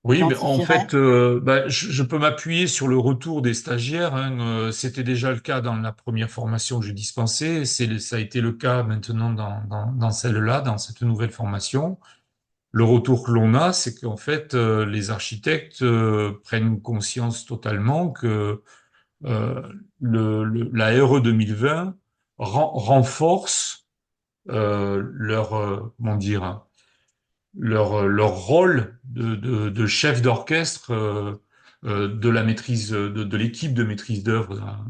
Oui, mais en identifierais? fait, je peux m'appuyer sur le retour des stagiaires, hein. C'était déjà le cas dans la première formation que je dispensais. Ça a été le cas maintenant dans celle-là, dans cette nouvelle formation. Le retour que l'on a, c'est qu'en fait, les architectes prennent conscience totalement que euh, la RE 2020 renforce comment dire, hein, leur rôle de chef d'orchestre de la maîtrise de l'équipe de maîtrise d'œuvre.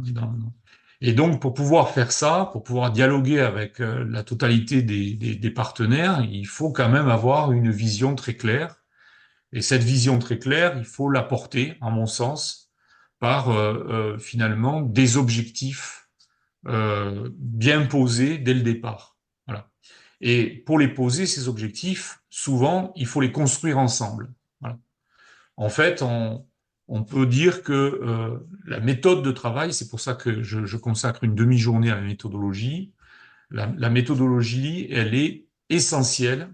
Et donc, pour pouvoir faire ça, pour pouvoir dialoguer avec la totalité des partenaires, il faut quand même avoir une vision très claire. Et cette vision très claire, il faut l'apporter, à mon sens, par finalement des objectifs bien posés dès le départ. Voilà. Et pour les poser, ces objectifs, souvent, il faut les construire ensemble. Voilà. En fait, on peut dire que la méthode de travail, c'est pour ça que je consacre une demi-journée à la méthodologie. La méthodologie, elle est essentielle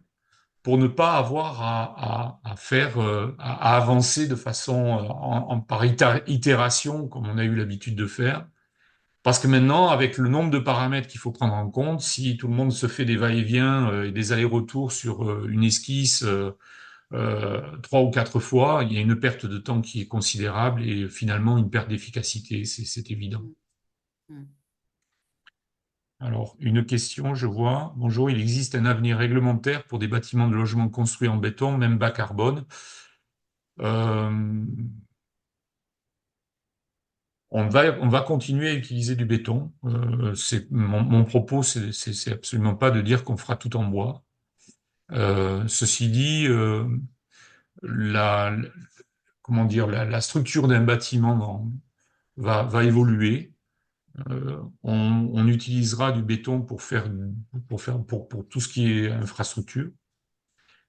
pour ne pas avoir à faire, à avancer de façon par itération, comme on a eu l'habitude de faire. Parce que maintenant, avec le nombre de paramètres qu'il faut prendre en compte, si tout le monde se fait des va-et-vient et des allers-retours sur une esquisse 3 ou 4 fois, il y a une perte de temps qui est considérable et finalement une perte d'efficacité, c'est évident. Alors, une question, je vois. Bonjour, il existe un avenir réglementaire pour des bâtiments de logement construits en béton, même bas carbone. Euh, on va continuer à utiliser du béton. Mon propos, c'est absolument pas de dire qu'on fera tout en bois. Ceci dit, la, comment dire, la structure d'un bâtiment va évoluer. On utilisera du béton pour tout ce qui est infrastructure.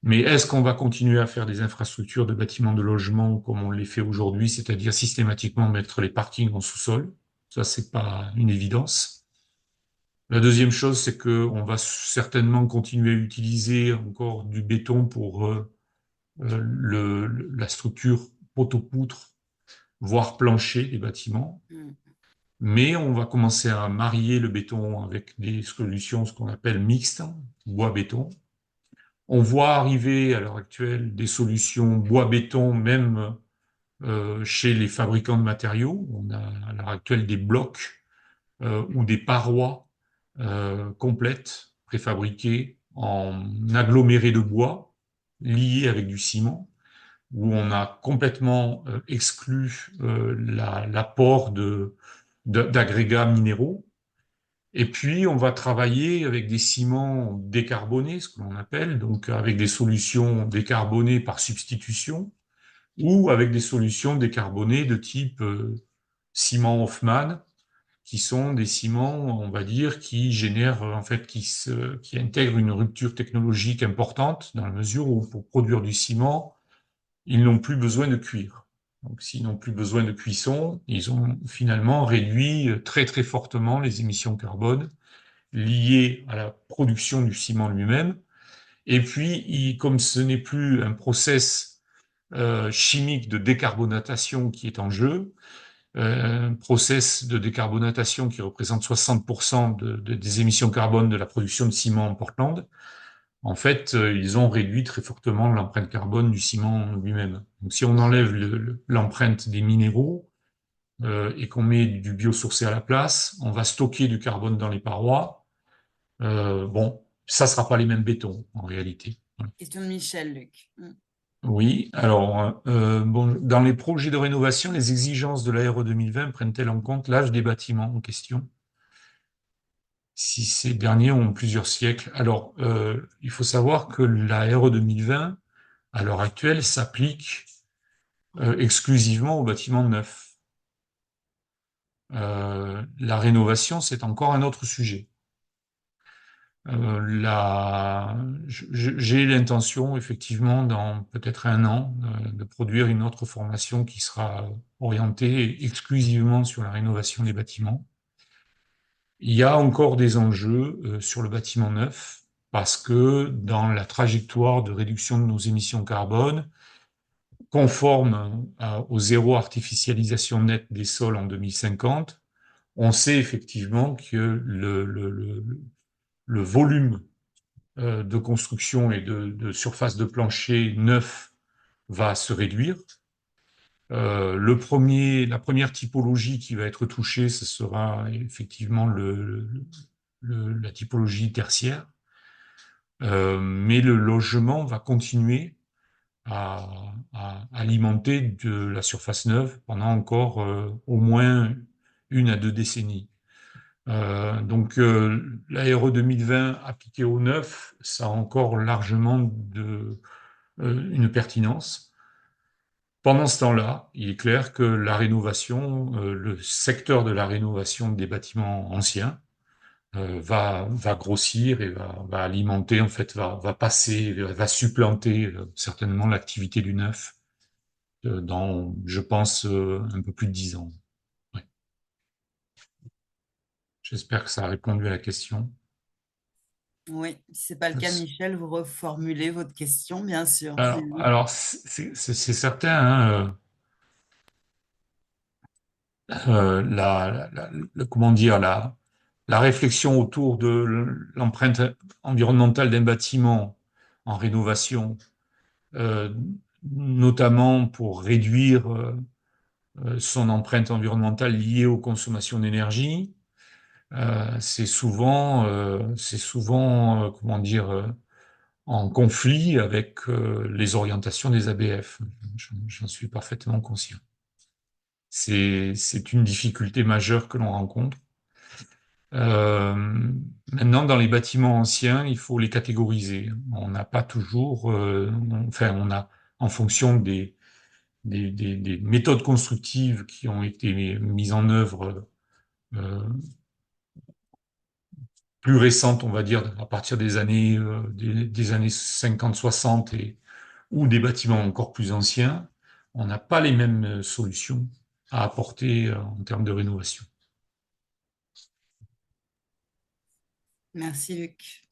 Mais est-ce qu'on va continuer à faire des infrastructures de bâtiments de logement comme on les fait aujourd'hui, c'est-à-dire systématiquement mettre les parkings en sous-sol? Ça, c'est pas une évidence. La deuxième chose, c'est que on va certainement continuer à utiliser encore du béton pour la structure poteau-poutre, voire plancher des bâtiments. Mais on va commencer à marier le béton avec des solutions, ce qu'on appelle mixtes, bois-béton. On voit arriver à l'heure actuelle des solutions bois-béton, même chez les fabricants de matériaux. On a à l'heure actuelle des blocs ou des parois complètes, préfabriquées en agglomérés de bois, liés avec du ciment, où on a complètement exclu l'apport d'agrégats minéraux. Et puis, on va travailler avec des ciments décarbonés, ce que l'on appelle, donc avec des solutions décarbonées par substitution, ou avec des solutions décarbonées de type ciment Hoffman, qui sont des ciments, on va dire, qui génèrent, en fait, qui intègrent une rupture technologique importante, dans la mesure où, pour produire du ciment, ils n'ont plus besoin de cuire. Donc, s'ils n'ont plus besoin de cuisson, ils ont finalement réduit très très fortement les émissions carbone liées à la production du ciment lui-même. Et puis, comme ce n'est plus un process chimique de décarbonatation qui est en jeu, un process de décarbonatation qui représente 60% des émissions carbone de la production de ciment en Portland, en fait, ils ont réduit très fortement l'empreinte carbone du ciment lui-même. Donc, si on enlève l'empreinte des minéraux et qu'on met du biosourcé à la place, on va stocker du carbone dans les parois. Bon, ça sera pas les mêmes bétons en réalité. Question de Michel, Luc. Oui, alors bon, dans les projets de rénovation, les exigences de la RE 2020 prennent-elles en compte l'âge des bâtiments en question? Si ces derniers ont plusieurs siècles. Alors, il faut savoir que la RE 2020, à l'heure actuelle, s'applique exclusivement aux bâtiments neufs. La rénovation, c'est encore un autre sujet. J'ai l'intention, effectivement, dans peut-être un an, de produire une autre formation qui sera orientée exclusivement sur la rénovation des bâtiments. Il y a encore des enjeux sur le bâtiment neuf, parce que dans la trajectoire de réduction de nos émissions carbone, conforme au zéro artificialisation nette des sols en 2050, on sait effectivement que le volume de construction et de surface de plancher neuf va se réduire. La première typologie qui va être touchée, ce sera effectivement la typologie tertiaire, mais le logement va continuer à, à alimenter de la surface neuve pendant encore au moins 1 à 2 décennies. La RE 2020 appliquée au neuf, ça a encore largement une pertinence. Pendant ce temps-là, il est clair que la rénovation, le secteur de la rénovation des bâtiments anciens va grossir et va alimenter, en fait, va passer, va supplanter certainement l'activité du neuf dans, je pense, un peu plus de 10 ans. Ouais. J'espère que ça a répondu à la question. Oui, si ce n'est pas le cas, Michel, vous reformulez votre question, bien sûr. Alors c'est certain, hein, comment dire, la réflexion autour de l'empreinte environnementale d'un bâtiment en rénovation, euh, notamment pour réduire son empreinte environnementale liée aux consommations d'énergie, c'est souvent, comment dire, en conflit avec les orientations des ABF. J'en suis parfaitement conscient. C'est une difficulté majeure que l'on rencontre. Euh, Maintenant, dans les bâtiments anciens, il faut les catégoriser. On n'a pas toujours, enfin, on a, en fonction des méthodes constructives qui ont été mises en œuvre plus récentes, on va dire, à partir des années 50-60 ou des bâtiments encore plus anciens, on n'a pas les mêmes solutions à apporter en termes de rénovation. Merci, Luc.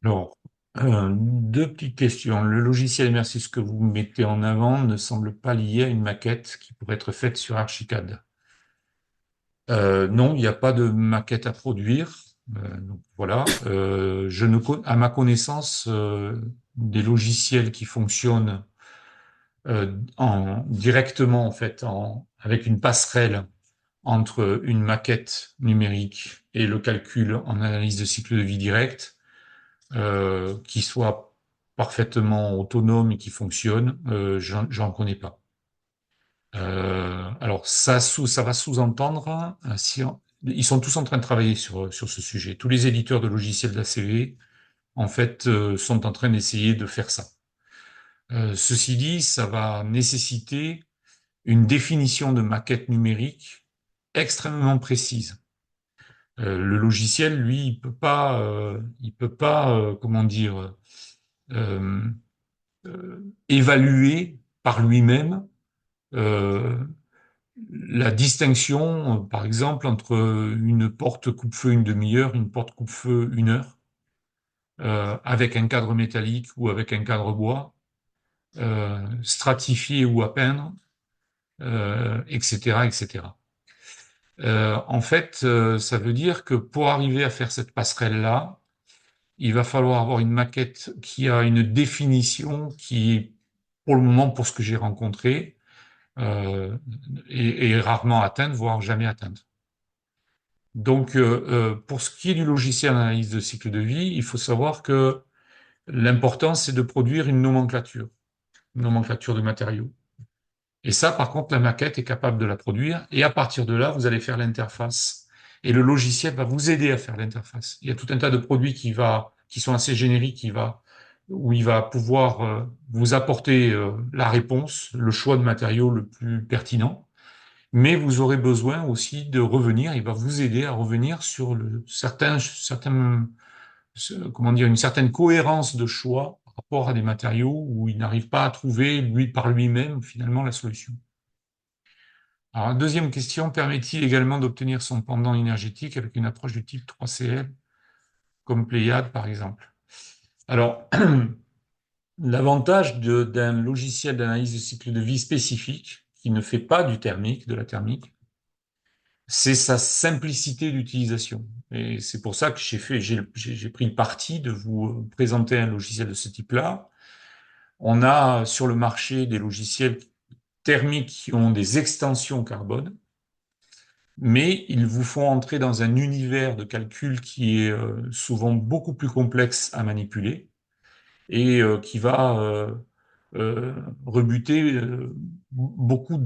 Alors, deux petites questions. Le logiciel Immersys que vous mettez en avant ne semble pas lié à une maquette qui pourrait être faite sur Archicad. Non, il n'y a pas de maquette à produire. Donc voilà. À ma connaissance, des logiciels qui fonctionnent directement en fait, avec une passerelle entre une maquette numérique et le calcul en analyse de cycle de vie direct, qui soit parfaitement autonome et qui fonctionne, j'en connais pas. Alors ça va sous-entendre, ils sont tous en train de travailler sur ce sujet. Tous les éditeurs de logiciels d'ACV, en fait, sont en train d'essayer de faire ça. Ceci dit, ça va nécessiter une définition de maquette numérique extrêmement précise. Le logiciel, lui, il peut pas, comment dire, euh, évaluer par lui-même euh, la distinction, par exemple, entre une porte coupe-feu une demi-heure, une porte coupe-feu une heure, avec un cadre métallique ou avec un cadre bois, stratifié ou à peindre, etc., etc. En fait, ça veut dire que pour arriver à faire cette passerelle-là, il va falloir avoir une maquette qui a une définition qui, pour le moment, pour ce que j'ai rencontré, euh, est rarement atteinte, voire jamais atteinte. Donc, pour ce qui est du logiciel d'analyse de cycle de vie, il faut savoir que l'important, c'est de produire une nomenclature de matériaux. Et ça, par contre, la maquette est capable de la produire. Et à partir de là, vous allez faire l'interface. Et le logiciel va vous aider à faire l'interface. Il y a tout un tas de produits qui sont assez génériques, où il va pouvoir vous apporter la réponse, le choix de matériaux le plus pertinent. Mais vous aurez besoin aussi de revenir. Il va vous aider à revenir sur comment dire, une certaine cohérence de choix par rapport à des matériaux où il n'arrive pas à trouver par lui-même finalement la solution. Alors, deuxième question, permet-il également d'obtenir son pendant énergétique avec une approche du type 3CL, comme Pléiade par exemple? Alors, l'avantage d'un logiciel d'analyse de cycle de vie spécifique, qui ne fait pas de la thermique, c'est sa simplicité d'utilisation. Et c'est pour ça que j'ai pris le parti de vous présenter un logiciel de ce type-là. On a sur le marché des logiciels thermiques qui ont des extensions carbone, mais ils vous font entrer dans un univers de calcul qui est souvent beaucoup plus complexe à manipuler et qui va euh, rebuter beaucoup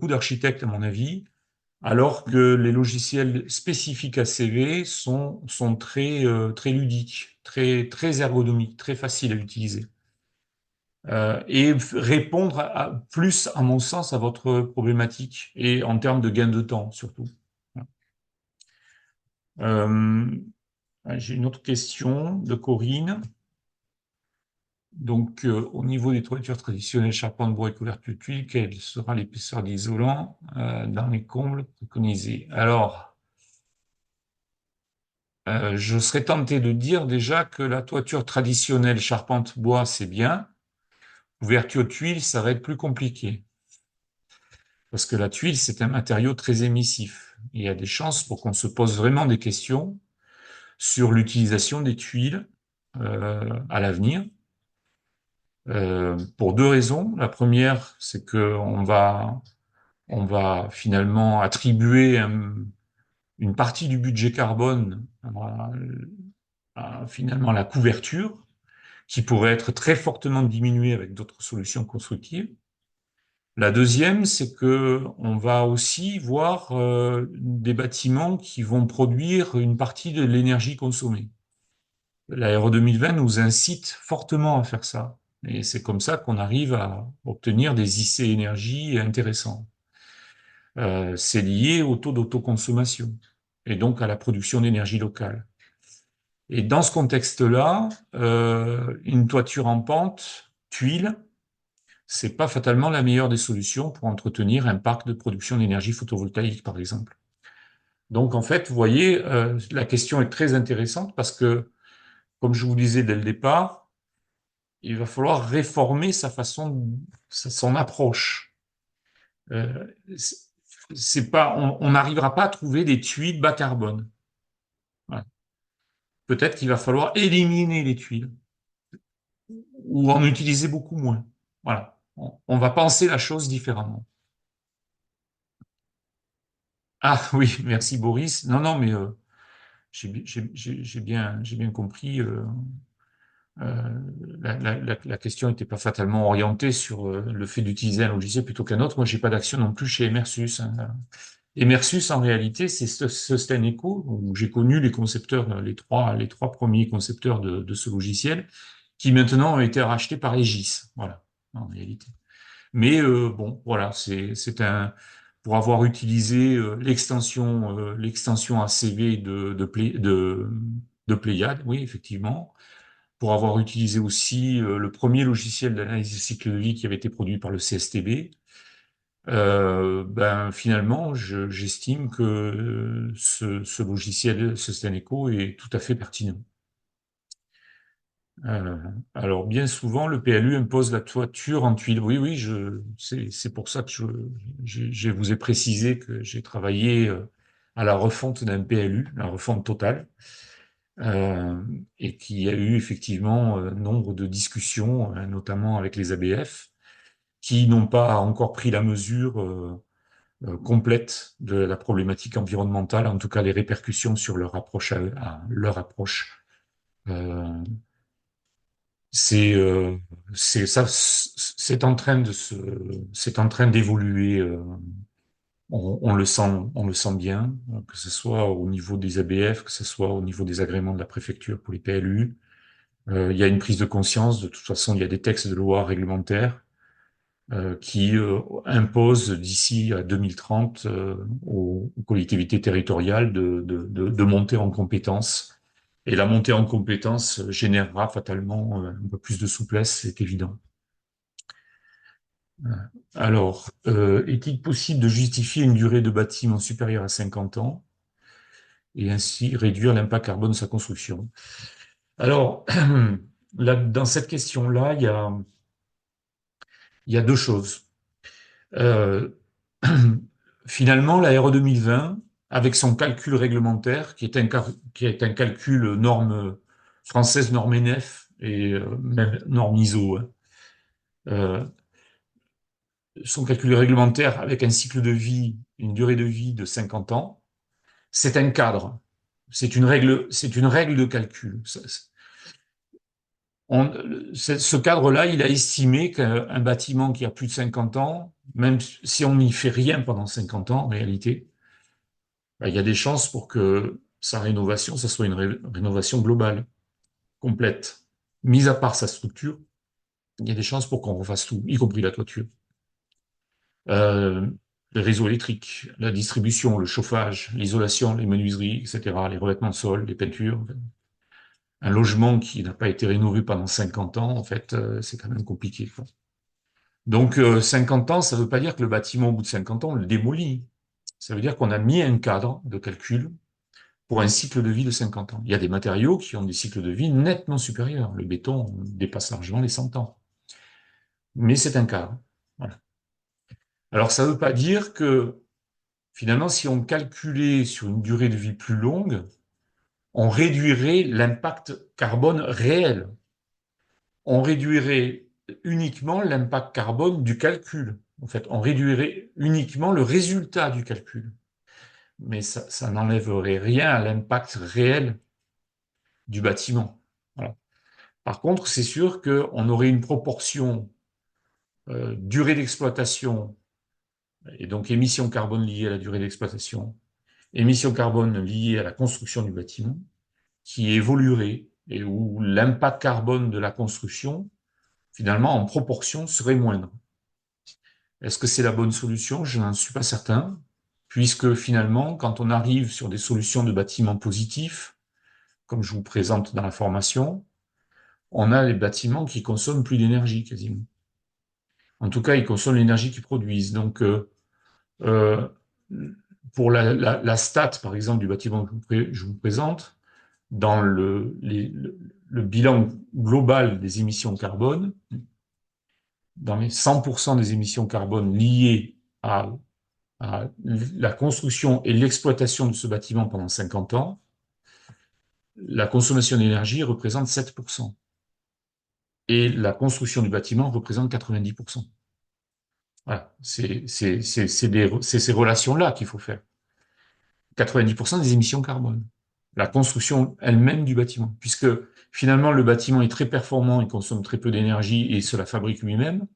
d'architectes, à mon avis, alors que les logiciels spécifiques à CV sont très ludiques, très ergonomiques, très faciles à utiliser. Et répondre plus, à mon sens, à votre problématique et en termes de gain de temps, surtout. Euh, j'ai une autre question de Corinne. Donc, au niveau des toitures traditionnelles, charpente, bois et couverture de tuiles, quelle sera l'épaisseur d'isolant dans les combles préconisés? Alors, je serais tenté de dire déjà que la toiture traditionnelle charpente bois, c'est bien. Couverture de tuiles, ça va être plus compliqué. Parce que la tuile, c'est un matériau très émissif. Il y a des chances pour qu'on se pose vraiment des questions sur l'utilisation des tuiles à l'avenir. Pour deux raisons. La première, c'est que on va finalement attribuer une partie du budget carbone à finalement la couverture, qui pourrait être très fortement diminuée avec d'autres solutions constructives. La deuxième, c'est que on va aussi voir des bâtiments qui vont produire une partie de l'énergie consommée. La RE 2020 nous incite fortement à faire ça. Et c'est comme ça qu'on arrive à obtenir des IC énergie intéressants. C'est lié au taux d'autoconsommation et donc à la production d'énergie locale. Et dans ce contexte-là, une toiture en pente, tuile, c'est pas fatalement la meilleure des solutions pour entretenir un parc de production d'énergie photovoltaïque, par exemple. Donc, en fait, vous voyez, la question est très intéressante parce que, comme je vous disais dès le départ, il va falloir réformer son approche. Euh, c'est pas, on n'arrivera pas à trouver des tuiles bas carbone. Voilà. Peut-être qu'il va falloir éliminer les tuiles ou en utiliser beaucoup moins. Voilà. On va penser la chose différemment. Ah oui, merci Boris. Non, non, mais j'ai bien compris. Euh, la question n'était pas fatalement orientée sur le fait d'utiliser un logiciel plutôt qu'un autre. Moi, j'ai pas d'action non plus chez Emersus, hein. Emersus, en réalité, c'est Sustain Eco, où j'ai connu les concepteurs, les trois premiers concepteurs de ce logiciel, qui maintenant ont été rachetés par Aegis. Voilà, en réalité. Mais bon, voilà, c'est un pour avoir utilisé l'extension ACV de Pléiade, oui, effectivement. pour avoir utilisé aussi le premier logiciel d'analyse de cycle de vie qui avait été produit par le CSTB, ben finalement, j'estime que ce logiciel, ce Staneco, est tout à fait pertinent. Euh, alors bien souvent, le PLU impose la toiture en tuiles. Oui, oui, c'est pour ça que je vous ai précisé que j'ai travaillé à la refonte d'un PLU, la refonte totale, euh, et qu'il y a eu effectivement nombre de discussions, notamment avec les ABF, qui n'ont pas encore pris la mesure complète de la problématique environnementale, en tout cas les répercussions sur leur approche à leur approche. Euh, c'est c'est ça, c'est en train de c'est en train d'évoluer. On le sent bien, que ce soit au niveau des ABF, que ce soit au niveau des agréments de la préfecture pour les PLU. Il y a une prise de conscience. De toute façon, il y a des textes de loi réglementaires qui impose d'ici à 2030 aux collectivités territoriales de monter en compétences. Et la montée en compétences générera fatalement un peu plus de souplesse, c'est évident. Alors, est-il possible de justifier une durée de bâtiment supérieure à 50 ans et ainsi réduire l'impact carbone de sa construction? Alors, là, dans cette question-là, il y a deux choses. Euh, Finalement, la RE 2020, avec son calcul réglementaire, qui est un calcul norme française, norme NF et même norme ISO, hein, euh, son calcul réglementaire avec un cycle de vie, une durée de vie de 50 ans, c'est un cadre, c'est une règle de calcul. Ce cadre-là, il a estimé qu'un bâtiment qui a plus de 50 ans, même si on n'y fait rien pendant 50 ans, en réalité, ben, il y a des chances pour que sa rénovation, ça soit une rénovation globale, complète. Mis à part sa structure, il y a des chances pour qu'on refasse tout, y compris la toiture. Euh, les réseaux électriques, la distribution, le chauffage, l'isolation, les menuiseries, etc., les revêtements de sol, les peintures. Un logement qui n'a pas été rénové pendant 50 ans, en fait, c'est quand même compliqué, quoi. Donc, 50 ans, ça ne veut pas dire que le bâtiment, au bout de 50 ans, on le démolit. Ça veut dire qu'on a mis un cadre de calcul pour un cycle de vie de 50 ans. Il y a des matériaux qui ont des cycles de vie nettement supérieurs. Le béton dépasse largement les 100 ans. Mais c'est un cadre. Voilà. Alors, ça ne veut pas dire que, finalement, si on calculait sur une durée de vie plus longue, on réduirait l'impact carbone réel. On réduirait uniquement l'impact carbone du calcul. En fait, on réduirait uniquement le résultat du calcul. Mais ça n'enlèverait rien à l'impact réel du bâtiment. Voilà. Par contre, c'est sûr qu'on aurait une proportion durée d'exploitation et donc émissions carbone liées à la durée d'exploitation, émissions carbone liées à la construction du bâtiment, qui évoluerait et où l'impact carbone de la construction, finalement, en proportion, serait moindre. Est-ce que c'est la bonne solution? Je n'en suis pas certain, puisque finalement, quand on arrive sur des solutions de bâtiments positifs, comme je vous présente dans la formation, on a les bâtiments qui consomment plus d'énergie quasiment. En tout cas, ils consomment l'énergie qu'ils produisent. Donc, euh, pour la stat, par exemple, du bâtiment que je vous présente, dans le bilan global des émissions carbone, dans les 100% des émissions carbone liées à la construction et l'exploitation de ce bâtiment pendant 50 ans, la consommation d'énergie représente 7%. Et la construction du bâtiment représente 90%. Voilà, c'est ces relations-là qu'il faut faire. 90% des émissions carbone. La construction elle-même du bâtiment. Puisque finalement, le bâtiment est très performant, il consomme très peu d'énergie et se la fabrique lui-même.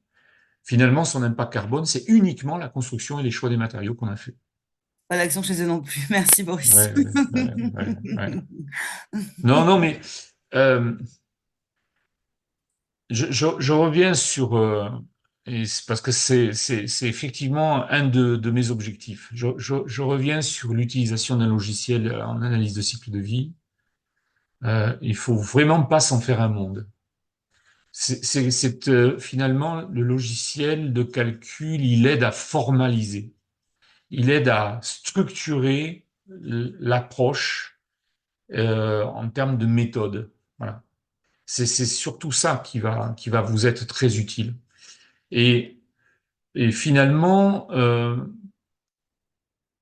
Finalement, son impact carbone, c'est uniquement la construction et les choix des matériaux qu'on a fait. Pas d'action chez eux non plus. Merci, Boris. Ouais, ouais. Non, non, mais euh, je reviens sur, et c'est parce que c'est effectivement un de mes objectifs. Je reviens sur l'utilisation d'un logiciel en analyse de cycle de vie. Il faut vraiment pas s'en faire un monde. Finalement, le logiciel de calcul, il aide à formaliser, il aide à structurer l'approche en termes de méthode. Voilà. C'est surtout ça qui va vous être très utile. Et, et finalement,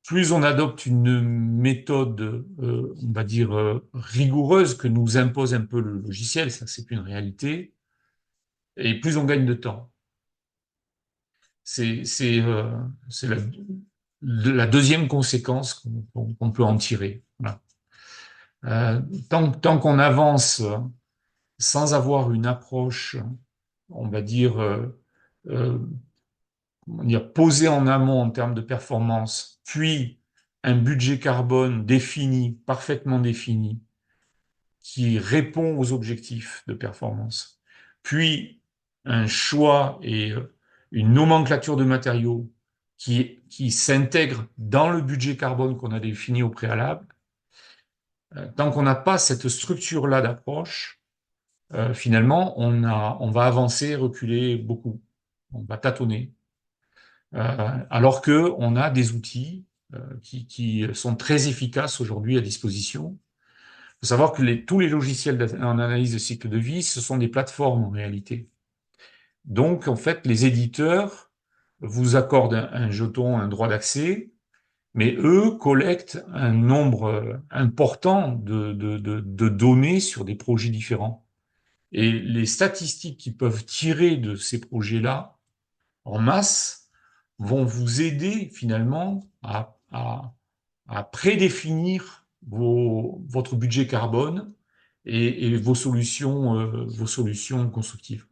plus on adopte une méthode, on va dire, rigoureuse que nous impose un peu le logiciel, ça c'est une réalité, et plus on gagne de temps. C'est la deuxième conséquence qu'on peut en tirer. Voilà. Euh, tant qu'on avance sans avoir une approche, on va dire, euh, comment dire, posée en amont en termes de performance, puis un budget carbone défini, parfaitement défini, qui répond aux objectifs de performance, puis un choix et une nomenclature de matériaux qui s'intègre dans le budget carbone qu'on a défini au préalable, tant qu'on n'a pas cette structure-là d'approche, finalement, on va avancer, reculer beaucoup. On va tâtonner. Alors que on a des outils qui sont très efficaces aujourd'hui à disposition. Il faut savoir que tous les logiciels en analyse de cycle de vie, ce sont des plateformes en réalité. Donc, en fait, les éditeurs vous accordent un jeton, un droit d'accès, mais eux collectent un nombre important de données sur des projets différents. Et les statistiques qu'ils peuvent tirer de ces projets-là, en masse, vont vous aider finalement à prédéfinir votre budget carbone et vos solutions constructives.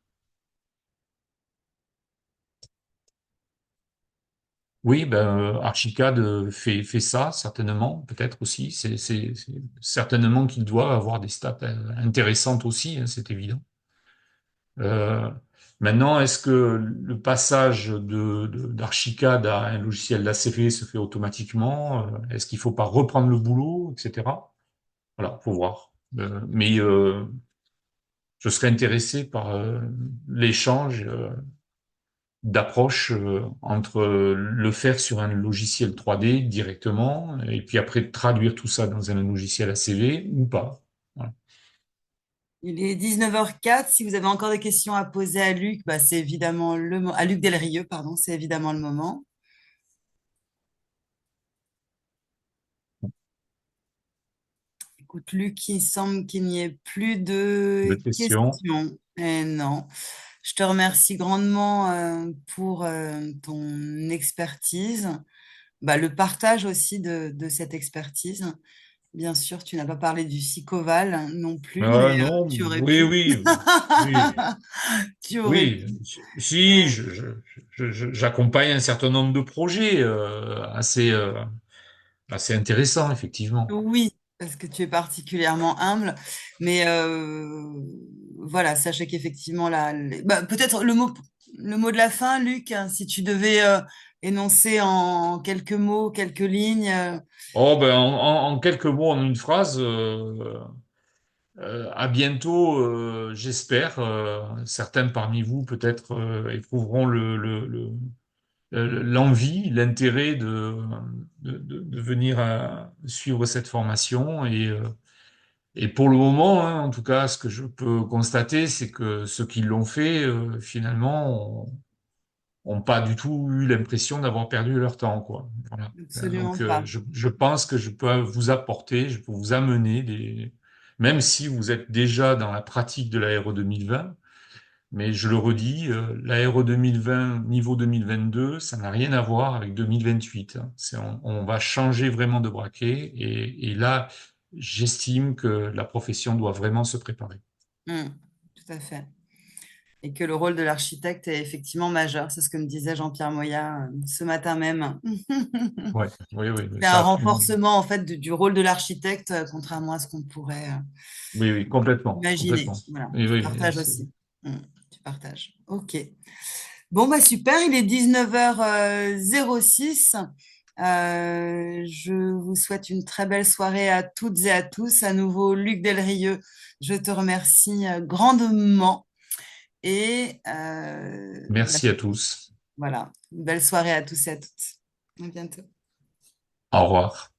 Oui, ben, Archicad fait ça, certainement, peut-être aussi. C'est certainement qu'il doit avoir des stats intéressantes aussi, hein, c'est évident. Euh, Maintenant, est-ce que le passage d'Archicad à un logiciel d'ACV se fait automatiquement? Est-ce qu'il faut pas reprendre le boulot, etc. Voilà, faut voir. Mais je serais intéressé par l'échange d'approche entre le faire sur un logiciel 3D directement et puis après traduire tout ça dans un logiciel ACV ou pas. Voilà. Il est 19h04. Si vous avez encore des questions à poser à Luc, bah, c'est évidemment à Luc Delrieux, pardon, c'est évidemment le moment. Écoute, Luc, il semble qu'il n'y ait plus de D'autres questions? questions. Et non. Je te remercie grandement pour ton expertise, bah, le partage aussi de cette expertise. Bien sûr, tu n'as pas parlé du Sicoval non plus, mais Non, tu aurais oui, pu. oui, oui, Tu aurais oui. pu. Si, j'accompagne un certain nombre de projets assez intéressants, effectivement. Oui, parce que tu es particulièrement humble, mais voilà, sachez qu'effectivement, là, bah, peut-être le mot de la fin, Luc, hein, si tu devais énoncer en quelques mots, quelques lignes. Oh, ben, en quelques mots, en une phrase, à bientôt, j'espère. Certains parmi vous peut-être éprouveront l'envie, l'intérêt de venir suivre cette formation. Et pour le moment, hein, en tout cas, ce que je peux constater, c'est que ceux qui l'ont fait, finalement, ont pas du tout eu l'impression d'avoir perdu leur temps, quoi. Voilà. Absolument Donc, pas. je pense que je peux vous apporter, je peux vous amener même si vous êtes déjà dans la pratique de l'Aéro 2020, mais je le redis, l'Aéro 2020, niveau 2022, ça n'a rien à voir avec 2028, hein. On va changer vraiment de braquet et là, j'estime que la profession doit vraiment se préparer. Mm, tout à fait. Et que le rôle de l'architecte est effectivement majeur. C'est ce que me disait Jean-Pierre Moya ce matin même. Ouais, oui, oui, oui, C'est un ça, renforcement en fait du rôle de l'architecte, contrairement à ce qu'on pourrait oui, oui, complètement, imaginer. complètement. Voilà, Oui, tu oui, partages aussi. Mm, tu partages. OK. Bon, bah super, il est 19h06. Je vous souhaite une très belle soirée à toutes et à tous. À nouveau, Luc Delrieux, je te remercie grandement. Et Merci à tous. voilà, une belle soirée à tous et à toutes. À bientôt. Au revoir.